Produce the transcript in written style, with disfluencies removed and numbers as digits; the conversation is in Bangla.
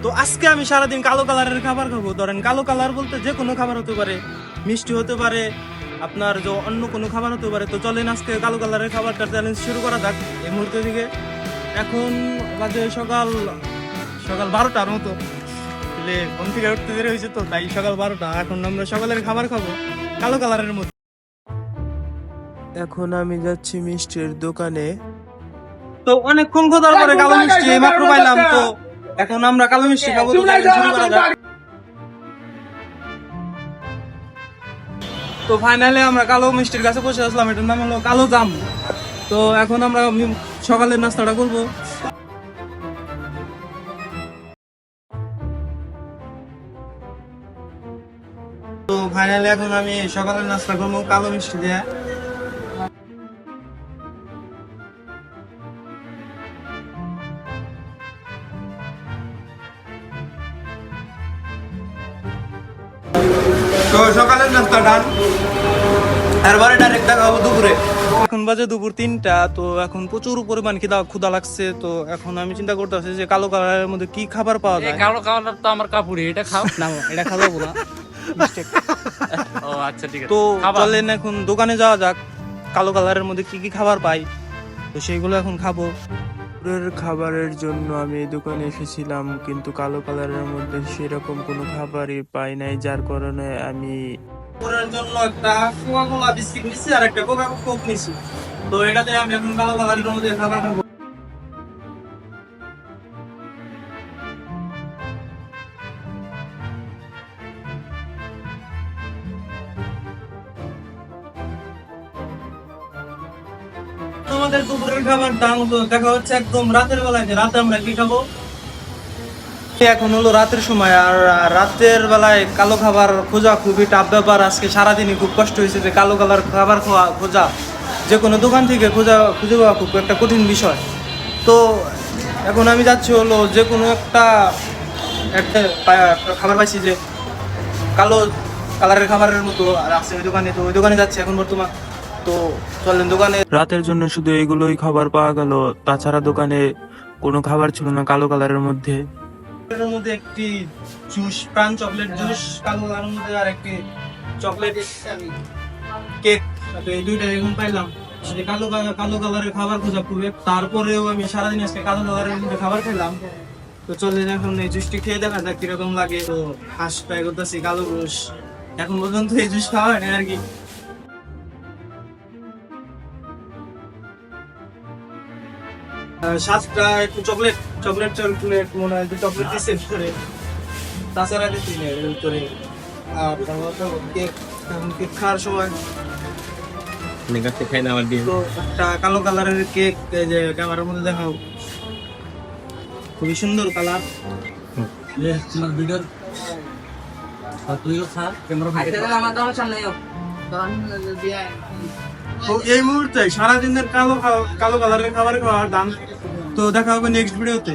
তো আজকে আমি সারাদিন কালো কালারের খাবার খাবো। ধরেন কালো কালার বলতে যে কোনো খাবার হতে পারে, মিষ্টি হতে পারে, আপনার যে অন্য কোনো খাবার হতে পারে। তো চলেন আজকে কালো কালারের খাবারটা চ্যালেঞ্জ শুরু করা যাক এই মুহূর্তে থেকে। এখন বাজে সকাল সকাল 12টার মতো। ঘুম থেকে উঠতে দেরি হয়েছে, তো তাই সকাল 12টা। এখন আমরা সকালের খাবার খাবো কালো কালারের মধ্যে। এখন আমি যাচ্ছি মিষ্টির দোকানে। তো অনেকক্ষণ খোঁজার পরে কালো মিষ্টি মাত্র পাইলাম। তো এখন আমরা কালো মিষ্টি খাবো, তো challenge শুরু করা যাক। তো ফাইনালি আমরা কালো মিষ্টির কাছে বসে আসলাম, এটার নাম হলো কালো জাম। তো এখন আমরা সকালের নাস্তাটা করবো। তো ফাইনালি এখন আমি সকালের নাস্তা করবো কালো মিষ্টি দিয়ে। তো সকালের নাস্তা ডান, এরপরে ডাইরেক্ট দেখা হবো দুপুরে। এখন বাজে দুপুর 3টা। তো এখন প্রচুর পরিমাণ ক্ষুধা লাগছে। তো এখন আমি চিন্তা করতেছি যে কালো কালারের মধ্যে কি খাবার পাওয়া যায়। কালো কালার তো আমার কাপড়ে, এটা খাও না, এটা খাবো না। ও আচ্ছা ঠিক আছে। তো চলেন এখন দোকানে যাওয়া যাক, কালো কালারের মধ্যে কি কি খাবার পাই, তো সেইগুলো এখন খাবো। দুপুরের খাবারের জন্য আমি এই দোকানে এসেছিলাম, কিন্তু কালো কালারের মধ্যে সেরকম কোনো খাবারই পাই নাই, যার কারণে আমি দুপুরের জন্য একটা কোকা কোলা বিস্কিট নিচ্ছি আর একটা কোকা কোক নিচ্ছি। তো এটাতে আমি এখন কালো কালারের মধ্যে খাবার খাবো। আমাদের দুপুরের খাবার দাম দেখা হচ্ছে একদম রাতের বেলায়, যে রাতে আমরা কি খাবো। এখন হলো রাতের সময়, আর রাতের বেলায় কালো খাবার খোঁজা খুবই টাফ ব্যাপার। আজকে সারাদিনই খুব কষ্ট হয়েছে যে কালো কালার খাবার খোঁজা, যে কোনো দোকান থেকে খুঁজে পাওয়া খুব একটা কঠিন বিষয়। তো এখন আমি যাচ্ছি হলো যে কোনো একটা খাবার পাইছি যে কালো কালারের খাবারের মতো আর আছে ওই দোকানে। তো ওই দোকানে যাচ্ছি এখন বর্তমান। তো চলেন দোকানে। রাতের জন্য শুধু এগুলোই খাবার পাওয়া গেল, তাছাড়া দোকানে কোনো খাবার ছিল না কালো কালারের মধ্যে। এর মধ্যে একটি জুস, প্রাণ চকলেট জুস কালো কালারের মধ্যে, আর একটি চকলেট কেক। তো এই দুইটা এখন পাইলাম। আসলে কালো কালারের খাবার খোঁজা খুবই, তারপরেও আমি সারাদিন আজকে কালো কালারের মধ্যে খাবার খেলাম। তো চলেন এখন এই জুসটি খেয়ে দেখা যাক কিরকম লাগে। তো ফার্স্ট ট্রাই করতেছি কালো জুস। এখন পর্যন্ত এই জুস খাওয়া হয় না আর কি। সাতটা একটু চকলেট মনে হয় চকলেট দিচ্ছে ভিতরে, তাছাড়া দিচ্ছি না এর ভিতরে। আর কেক, কেক খাওয়ার সময় তো একটা কালো কালারের কেক, এই যে ক্যামেরার মধ্যে দেখাও, খুবই সুন্দর কালার। তো এই মুহূর্তে সারাদিনের কালো কালারের খাবার খাওয়ার দাম। তো দেখা হবে নেক্সট ভিডিওতে।